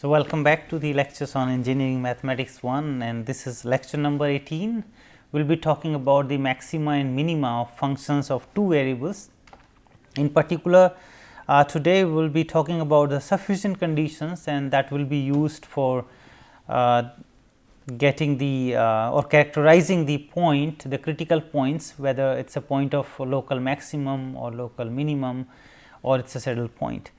So, welcome back to the lectures on Engineering Mathematics 1, and this is lecture number 18. We will be talking about the maxima and minima of functions of two variables. In particular, today we will be talking about the sufficient conditions, and that will be used for getting the or characterizing the point, the critical points, whether it is a point of local maximum or local minimum or it is a saddle point.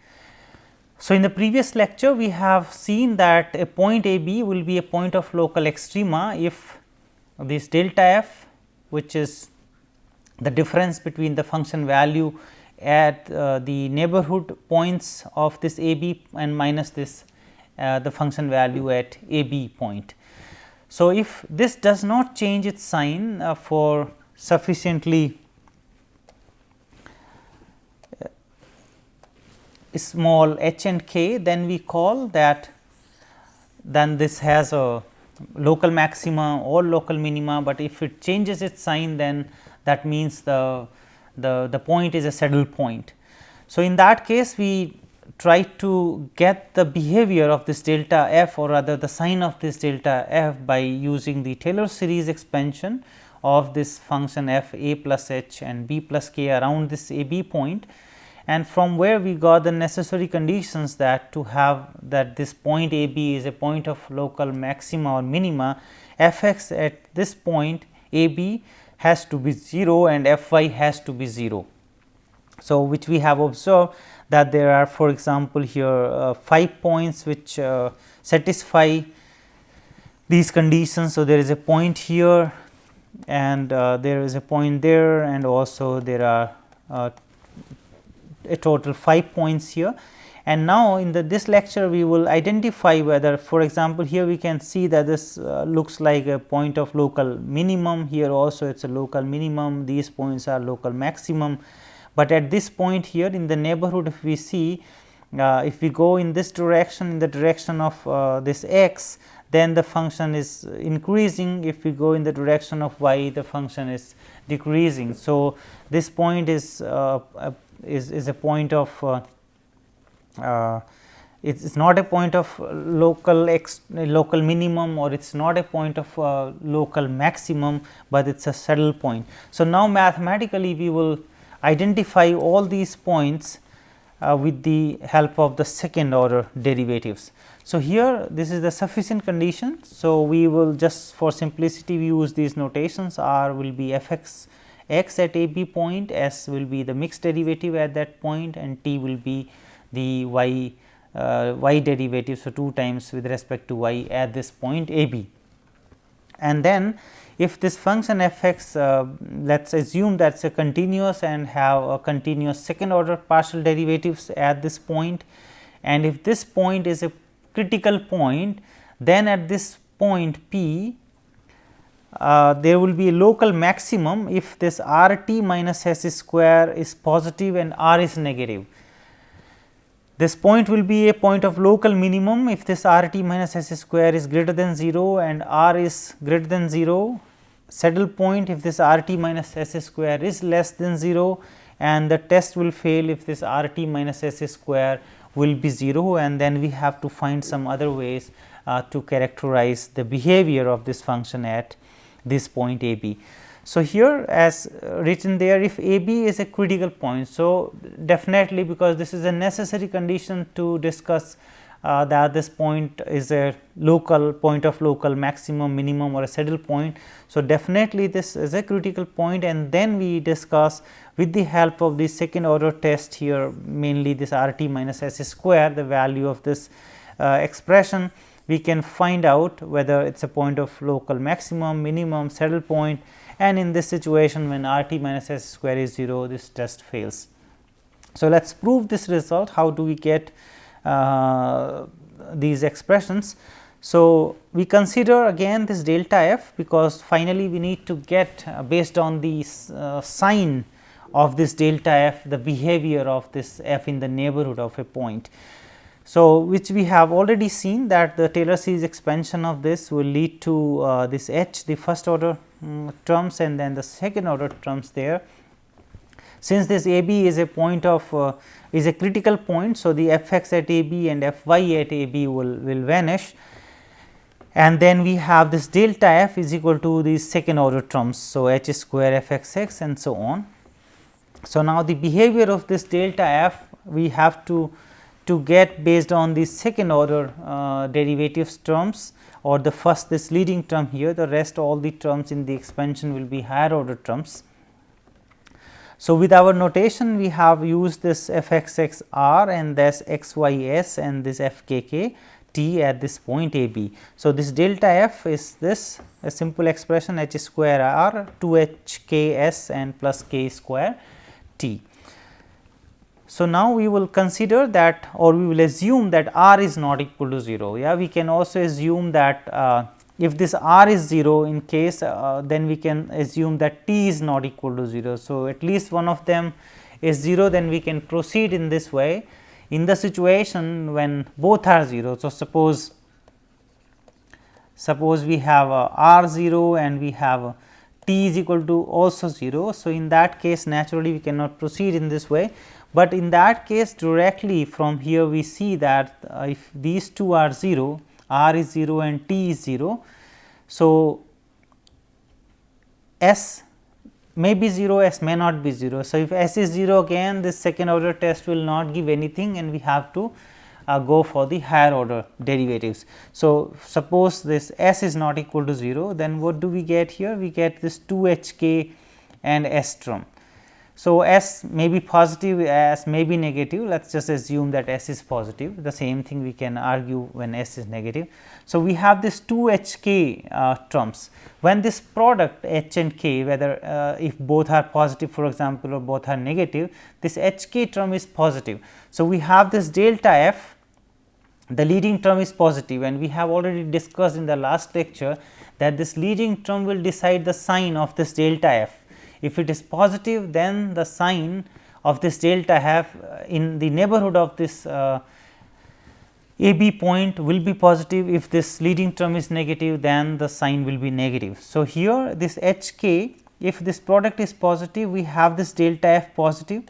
So, in the previous lecture we have seen that a point A B will be a point of local extrema if this delta f, which is the difference between the function value at the neighborhood points of this A B and minus this the function value at A B point. So, if this does not change its sign for sufficiently small h and k, then we call that then this has a local maxima or local minima, but if it changes its sign, then that means the point is a saddle point. So, in that case we try to get the behavior of this delta f, or rather the sign of this delta f, by using the Taylor series expansion of this function f a plus h and b plus k around this a b point, and from where we got the necessary conditions that to have that this point a b is a point of local maxima or minima, f x at this point a b has to be 0 and f y has to be 0. So, which we have observed that there are, for example, here 5 points which satisfy these conditions. So, there is a point here and there is a point there, and also there are a total 5 points here. And now, in this lecture we will identify whether, for example, here we can see that this looks like a point of local minimum, here also it is a local minimum, these points are local maximum. But at this point here in the neighborhood, if we see if we go in this direction, in the direction of this x, then the function is increasing. If we go in the direction of y, the function is decreasing. So, this point is a point of it is not a point of local minimum, or it is not a point of local maximum, but it is a saddle point. So, now mathematically we will identify all these points with the help of the second order derivatives. So, here this is the sufficient condition. So, we will just for simplicity we use these notations. R will be f x x at a b point, s will be the mixed derivative at that point, and t will be the y derivative. So, 2 times with respect to y at this point a b. And then if this function f x, let us assume that is a continuous and have a continuous second order partial derivatives at this point, and if this point is a critical point, then at this point P there will be a local maximum if this r t minus s square is positive and r is negative. This point will be a point of local minimum if this r t minus s square is greater than 0 and r is greater than 0, saddle point if this r t minus s square is less than 0, and the test will fail if this r t minus s square will be 0, and then we have to find some other ways to characterize the behavior of this function at this point a b. So, here as written there, if a b is a critical point. So, definitely because this is a necessary condition to discuss that this point is a local point of local maximum, minimum, or a saddle point. So, definitely this is a critical point, and then we discuss with the help of the second order test here, mainly this r t minus s square, the value of this expression, we can find out whether it is a point of local maximum, minimum, saddle point, and in this situation when r t minus s square is 0, this test fails. So, let us prove this result. How do we get these expressions? So, we consider again this delta f, because finally we need to get based on the sign of this delta f the behavior of this f in the neighborhood of a point. So, which we have already seen that the Taylor series expansion of this will lead to this h, the first order terms, and then the second order terms there. Since this a b is a point of is a critical point, so the f x at a b and f y at a b will vanish, and then we have this delta f is equal to the second order terms. So, h square f x x and so on. So, now the behavior of this delta f we have to get based on the second order derivatives terms, or the first this leading term here, the rest all the terms in the expansion will be higher order terms. So, with our notation we have used this f x x r and this x y s and this f k k t at this point a b. So, this delta f is this a simple expression h square r 2 h k s and plus k square t. So, now we will consider that, or we will assume that r is not equal to 0. Yeah, we can also assume that if this r is 0 in case, then we can assume that t is not equal to 0. So, at least one of them is 0, then we can proceed in this way. In the situation when both are 0, so suppose we have r 0 and we have t is equal to also 0. So, in that case naturally we cannot proceed in this way, but in that case directly from here we see that if these two are 0, r is 0 and t is 0. So, s may be 0, s may not be 0. So, if s is 0 again, this second order test will not give anything and we have to go for the higher order derivatives. So, suppose this s is not equal to 0, then what do we get here? We get this 2 h k and s term. So, s may be positive, s may be negative, let us just assume that s is positive, the same thing we can argue when s is negative. So, we have this 2 h k terms. When this product h and k, whether if both are positive for example or both are negative, this h k term is positive. So, we have this delta f, the leading term is positive, and we have already discussed in the last lecture that this leading term will decide the sign of this delta f. If it is positive, then the sign of this delta f in the neighborhood of this a b point will be positive. If this leading term is negative, then the sign will be negative. So, here this h k, if this product is positive, we have this delta f positive.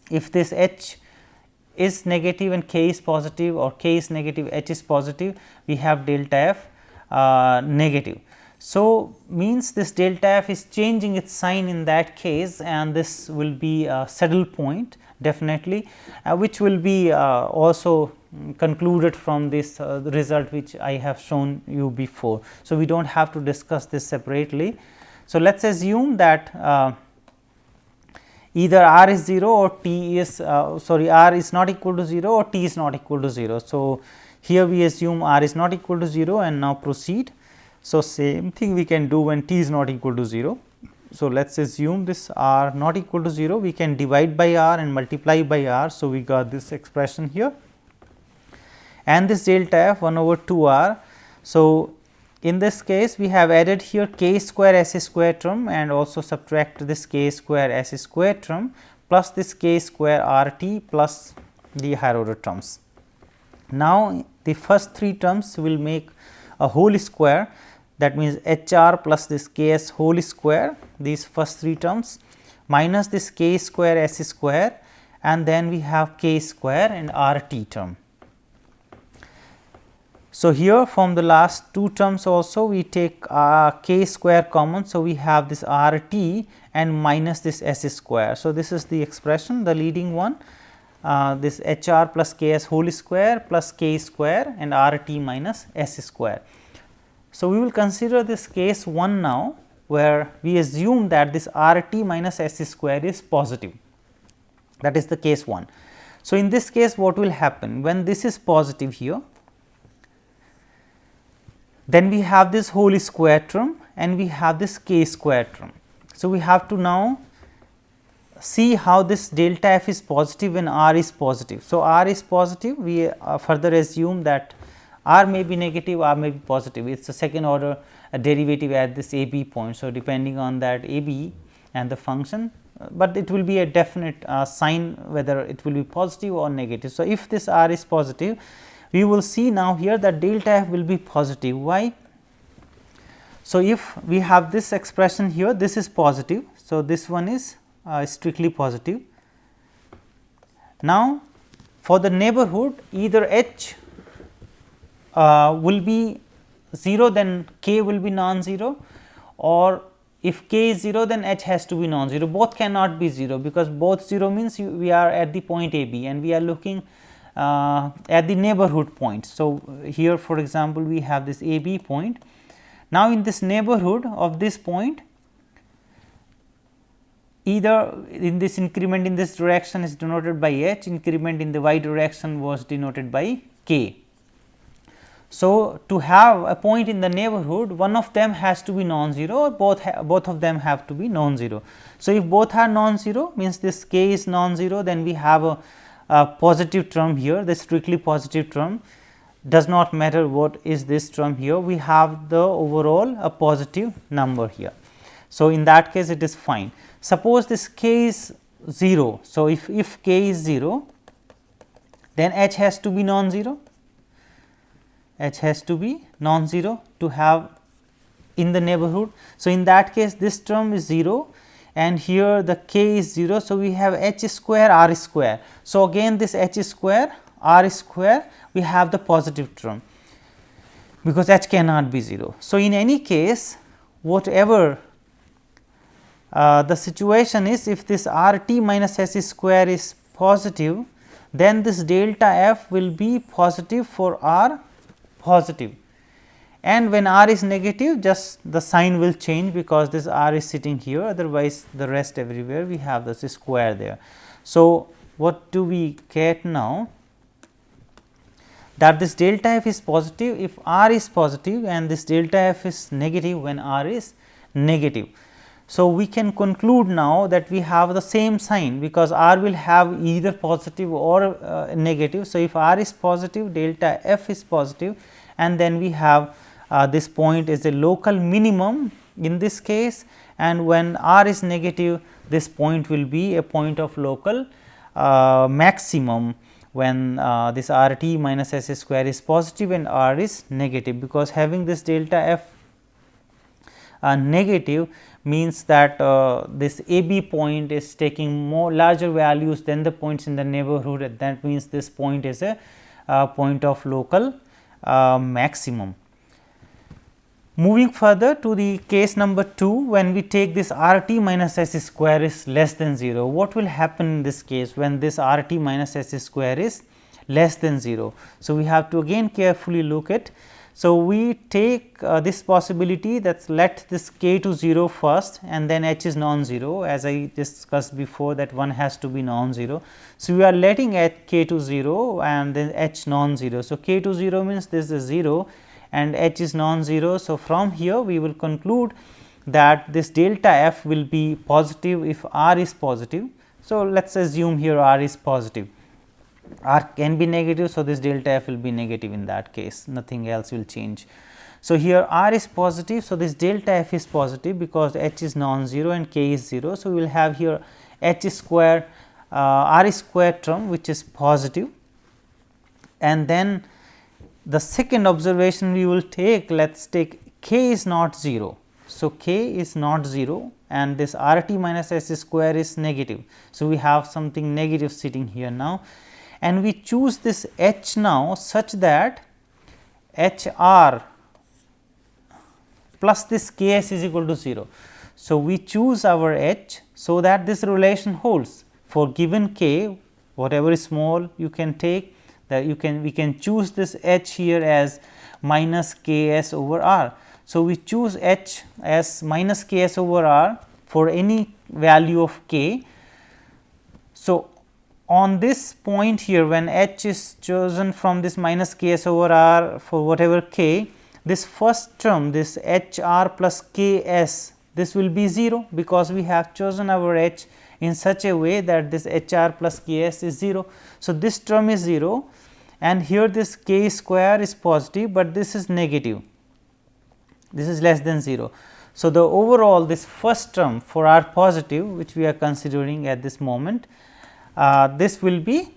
If this h is negative and k is positive, or k is negative, h is positive, we have delta f negative. So, means this delta f is changing its sign in that case, and this will be a saddle point definitely, which will be also concluded from this result which I have shown you before. So, we do not have to discuss this separately. So, let us assume that either r is 0 or t is r is not equal to 0 or t is not equal to 0. So, here we assume r is not equal to 0 and now proceed. So, same thing we can do when t is not equal to 0. So, let us assume this r not equal to 0, we can divide by r and multiply by r. So, we got this expression here and this delta f 1 over 2 r. So, in this case we have added here k square s square term and also subtract this k square s square term plus this k square r t plus the higher order terms. Now, the first three terms will make a whole square, that means h r plus this k s whole square, these first three terms minus this k square s square, and then we have k square and r t term. So, here from the last two terms also we take k square common. So, we have this r t and minus this s square. So, this is the expression, the leading one, this h r plus k s whole square plus k square and r t minus s square. So, we will consider this case 1 now, where we assume that this r t minus s square is positive, that is the case 1. So, in this case what will happen when this is positive here, then we have this whole square term and we have this k square term. So, we have to now see how this delta f is positive when r is positive. So, r is positive, we further assume that r may be negative, r may be positive, it is a second order derivative at this a b point. So, depending on that a b and the function, but it will be a definite sign whether it will be positive or negative. So, if this r is positive, we will see now here that delta f will be positive. Why? So, if we have this expression here, this is positive. So, this one is strictly positive. Now, for the neighborhood, either h will be 0, then k will be non-zero, or if k is 0, then h has to be non-zero. Both cannot be 0, because both 0 means we are at the point a b and we are looking at the neighborhood point. So, here for example, we have this a b point. Now, in this neighborhood of this point, either in this increment in this direction is denoted by h, increment in the y direction was denoted by k. So, to have a point in the neighborhood, one of them has to be non-zero, or both of them have to be non-zero. So, if both are non-zero, means this k is non-zero, then we have a positive term here, the strictly positive term, does not matter what is this term here, we have the overall a positive number here. So, in that case it is fine. Suppose this k is 0. So, if k is 0, then h has to be non-zero, h has to be non-zero to have in the neighborhood. So, in that case this term is 0 and here the k is 0. So, we have h square r square. So, again this h square r square, we have the positive term, because h cannot be 0. So, in any case, whatever the situation is, if this r t minus s square is positive, then this delta f will be positive for r positive, and when r is negative, just the sign will change, because this r is sitting here, otherwise the rest everywhere we have this square there. So, what do we get now? That this delta f is positive if r is positive, and this delta f is negative when r is negative. So, we can conclude now that we have the same sign, because r will have either positive or negative. So, if r is positive, delta f is positive, and then we have this point is a local minimum in this case, and when r is negative, this point will be a point of local maximum when this r t minus s square is positive and r is negative, because having this delta f negative means that this a b point is taking more larger values than the points in the neighborhood, and that means this point is a point of local maximum. Moving further to the case number 2, when we take this r t minus s square is less than 0, what will happen in this case when this r t minus s square is less than 0? So, we have to again carefully look at. So, we take this possibility, that let this k to 0 first, and then h is non-zero, as I discussed before that one has to be non-zero. So, we are letting k to 0 and then h non-zero. So, k to 0 means this is 0 and h is non-zero. So, from here we will conclude that this delta f will be positive if r is positive. So, let us assume here r is positive, r can be negative. So, this delta f will be negative in that case, nothing else will change. So, here r is positive. So, this delta f is positive because h is non-zero and k is 0. So, we will have here h square r square term which is positive, and then the second observation we will take, let us take k is not 0. So, k is not 0 and this r t minus s square is negative. So, we have something negative sitting here now, and we choose this h now such that h r plus this k s is equal to 0. So, we choose our h so that this relation holds for given k, whatever is small you can take, that we can choose this h here as minus k s over r. So, we choose h as minus k s over r for any value of k. So, on this point here, when h is chosen from this minus k s over r for whatever k, this first term, this h r plus k s, this will be 0, because we have chosen our h in such a way that this h r plus k s is 0. So, this term is 0 and here this k square is positive, but this is negative, this is less than 0. So, the overall this first term for r positive, which we are considering at this moment, this will be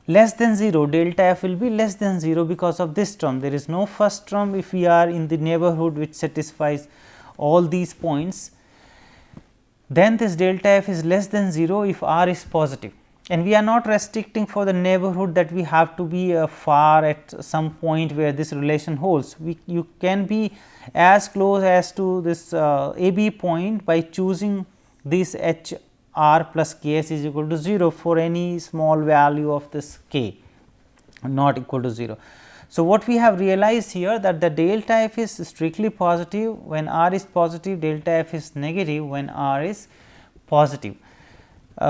less than 0, delta f will be less than 0 because of this term. There is no first term if we are in the neighborhood which satisfies all these points. then this delta f is less than 0 if r is positive, and we are not restricting for the neighborhood that we have to be far at some point where this relation holds. You can be as close as to this AB point by choosing this h r plus k s is equal to 0 for any small value of this k not equal to 0. So, what we have realized here that the delta f is strictly positive when r is positive, delta f is negative when r is positive.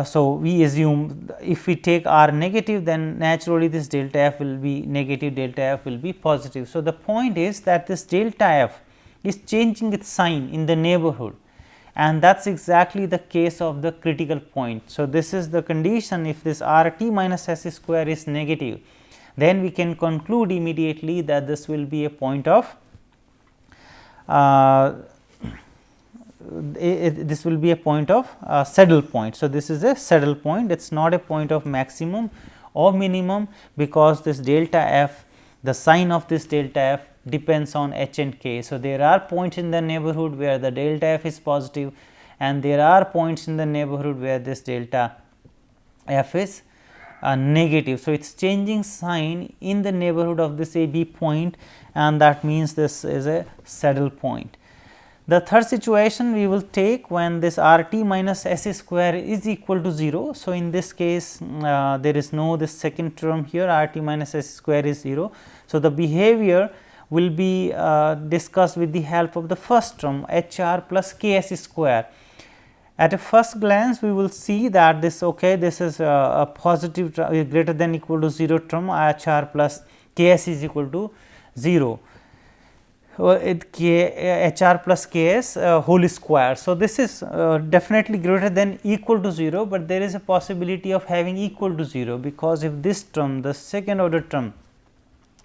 So, we assume if we take r negative, then naturally this delta f will be negative, delta f will be positive. So, the point is that this delta f is changing its sign in the neighborhood, and that is exactly the case of the critical point. So, this is the condition. If this r t minus s square is negative, then we can conclude immediately that this will be a point of this will be a point of saddle point. So, this is a saddle point, it is not a point of maximum or minimum, because this delta f, the sign of this delta f depends on h and k. So, there are points in the neighborhood where the delta f is positive, and there are points in the neighborhood where this delta f is negative. So, it is changing sign in the neighborhood of this AB point, and that means this is a saddle point. The third situation we will take when this r t minus s square is equal to 0. So, in this case there is no this second term here, r t minus s square is 0. So, the behavior will be discussed with the help of the first term h r plus k s square. At a first glance we will see that this this is a positive greater than equal to 0 term, h r plus k s is equal to 0. H r plus k s whole square. So, this is definitely greater than equal to 0, but there is a possibility of having equal to 0, because if this term, the second order term,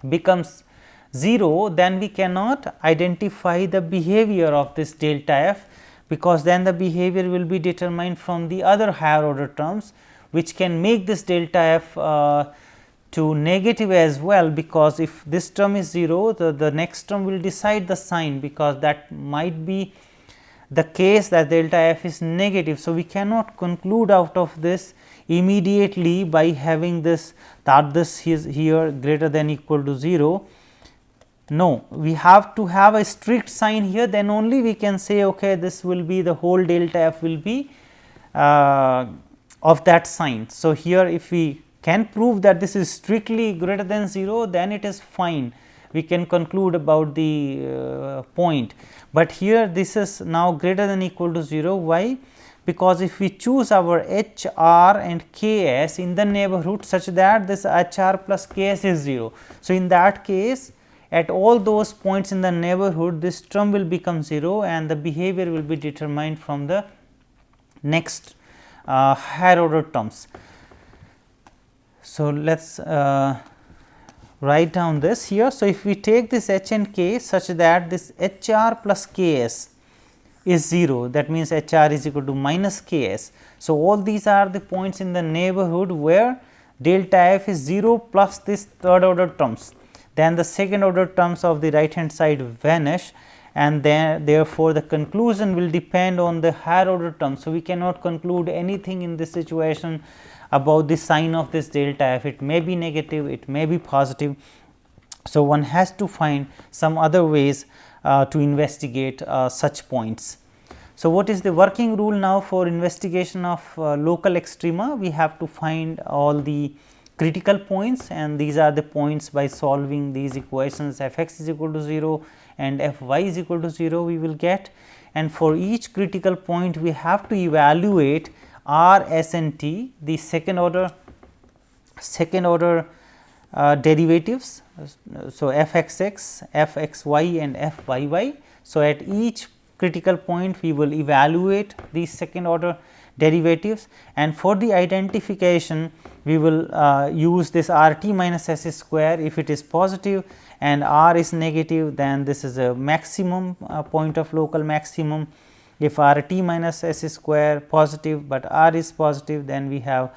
becomes 0, then we cannot identify the behavior of this delta f, because then the behavior will be determined from the other higher order terms, which can make this delta f to negative as well, because if this term is 0, the next term will decide the sign, because that might be the case that delta f is negative. So, we cannot conclude out of this immediately by having this that this is here greater than equal to 0. No, we have to have a strict sign here, then only we can say this will be the whole delta f will be of that sign. So, here if we can prove that this is strictly greater than 0, then it is fine, we can conclude about the point, but here this is now greater than equal to 0. Why? Because if we choose our h r and k s in the neighborhood such that this h r plus k s is 0. So, in that case at all those points in the neighborhood this term will become 0, and the behavior will be determined from the next higher order terms. So, let us write down this here. So, if we take this h and k such that this h r plus k s is 0, that means h r is equal to minus k s. So, all these are the points in the neighborhood where delta f is 0 plus this third order terms, then the second order terms of the right hand side vanish, and then therefore, the conclusion will depend on the higher order terms. So, we cannot conclude anything in this situation about the sign of this delta f, it may be negative, it may be positive. So, one has to find some other ways to investigate such points. So, what is the working rule now for investigation of local extrema? We have to find all the critical points, and these are the points by solving these equations f x is equal to 0 and f y is equal to 0 we will get, and for each critical point we have to evaluate r, s and t, the second order derivatives. So, f x x, f x y and f y y. So, at each critical point we will evaluate these second order derivatives, and for the identification we will use this r t minus s square. If it is positive and r is negative, then this is a maximum point of local maximum. If r t minus s square positive, but r is positive, then we have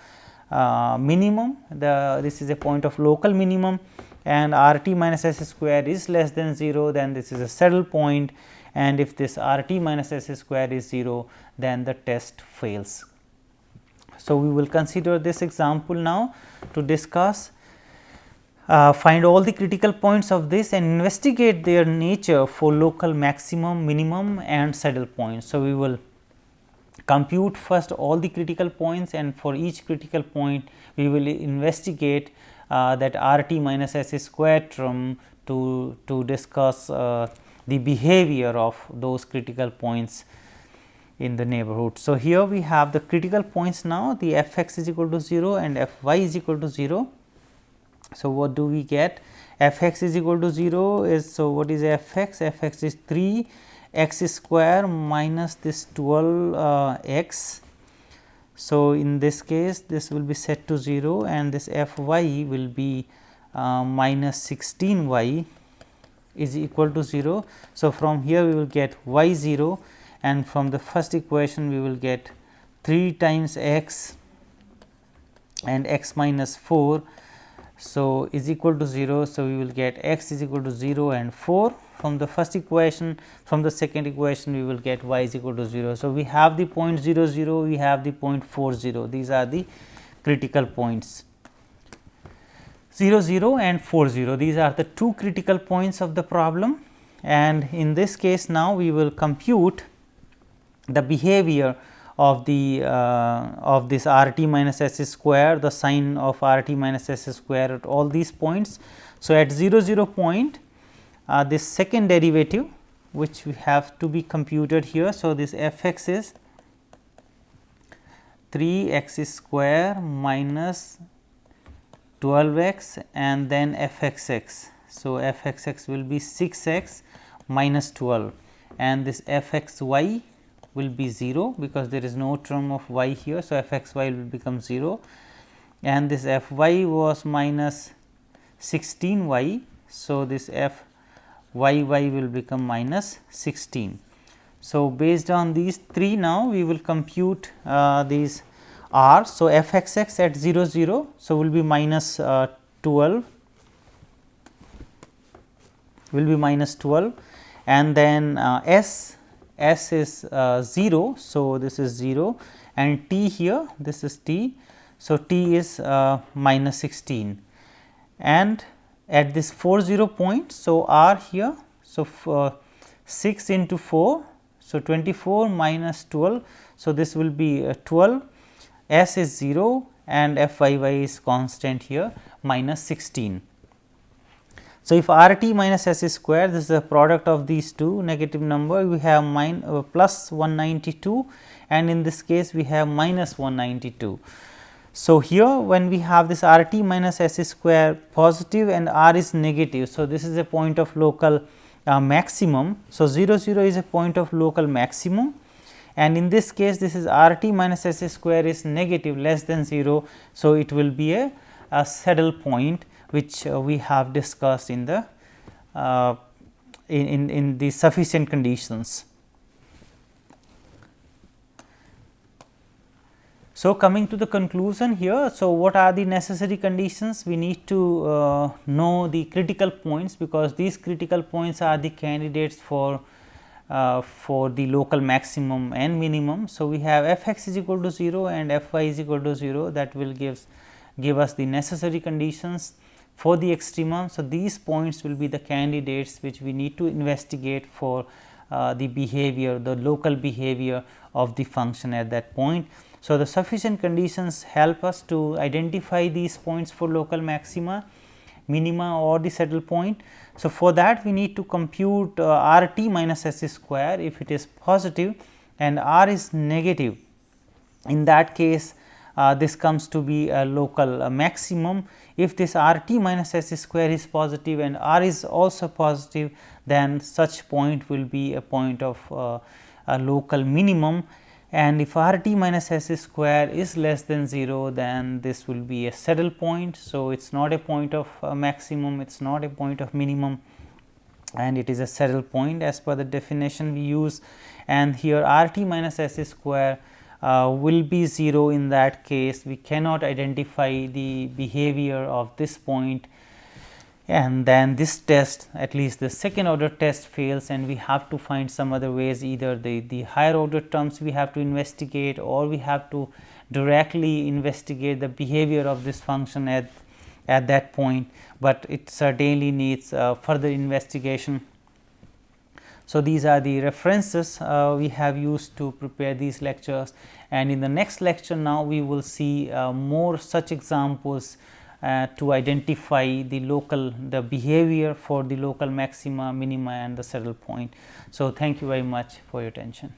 minimum, this is a point of local minimum, and r t minus s square is less than 0, then this is a saddle point, and if this r t minus s square is 0, then the test fails. So, we will consider this example now to discuss find all the critical points of this and investigate their nature for local maximum, minimum and saddle points. So, we will compute first all the critical points, and for each critical point we will investigate that r t minus s square term to discuss the behavior of those critical points in the neighborhood. So, here we have the critical points now, the f x is equal to 0 and f y is equal to 0. So, what do we get? F x is equal to 0 is, so what is f x? F x is 3 x square minus this 12 x. So, in this case this will be set to 0 and this f y will be minus 16 y is equal to 0. So, from here we will get y 0, and from the first equation we will get 3 times x and x minus 4. So, is equal to 0. So, we will get x is equal to 0 and 4 from the first equation. From the second equation we will get y is equal to 0. So, we have the point 0 0, we have the point 4 0, these are the critical points 0 0 and 4 0, these are the two critical points of the problem. And in this case now we will compute the behavior of the of this r t minus s square, the sign of r t minus s square at all these points. So, at 0 0 point this second derivative which we have to be computed here. So, this f x is 3 x square minus 12 x and then f x x. So, f x x will be 6 x minus 12 and this f x y will be 0 because there is no term of y here. So, f x y will become 0 and this f y was minus 16 y. So, this f y y will become minus 16. So, based on these three now we will compute these r. So, f x x at 0 0. So, will be minus 12 will be minus 12 and then s is 0. So, this is 0 and t here this is t. So, t is minus 16 and at this 4 0 point. So, r here. So, 6 into 4. So, 24 minus 12. So, this will be 12, s is 0 and f y y is constant here minus 16. So, if r t minus s square, this is the product of these two negative number, we have plus 192 and in this case we have minus 192. So, here when we have this r t minus s square positive and r is negative. So, this is a point of local maximum. So, 0 0 is a point of local maximum and in this case this is r t minus s square is negative less than 0. So, it will be a saddle point which we have discussed in the in the sufficient conditions. So, coming to the conclusion here. So, what are the necessary conditions? We need to know the critical points because these critical points are the candidates for the local maximum and minimum. So, we have f x is equal to 0 and f y is equal to 0, that will give us the necessary conditions for the extremum. So, these points will be the candidates which we need to investigate for the behavior, the local behavior of the function at that point. So, the sufficient conditions help us to identify these points for local maxima, minima or the saddle point. So, for that we need to compute r t minus s square if it is positive and r is negative. In that case this comes to be a local maximum. If this r t minus s square is positive and r is also positive, then such point will be a point of a local minimum, and if r t minus s square is less than 0, then this will be a saddle point. So, it is not a point of maximum, it is not a point of minimum, and it is a saddle point as per the definition we use. And here r t minus s square will be 0. In that case we cannot identify the behavior of this point and then this test, at least the second order test, fails, and we have to find some other ways, either the higher order terms we have to investigate, or we have to directly investigate the behavior of this function at that point, but it certainly needs further investigation. So, these are the references we have used to prepare these lectures, and in the next lecture now we will see more such examples to identify the behavior for the local maxima, minima and the saddle point. So, thank you very much for your attention.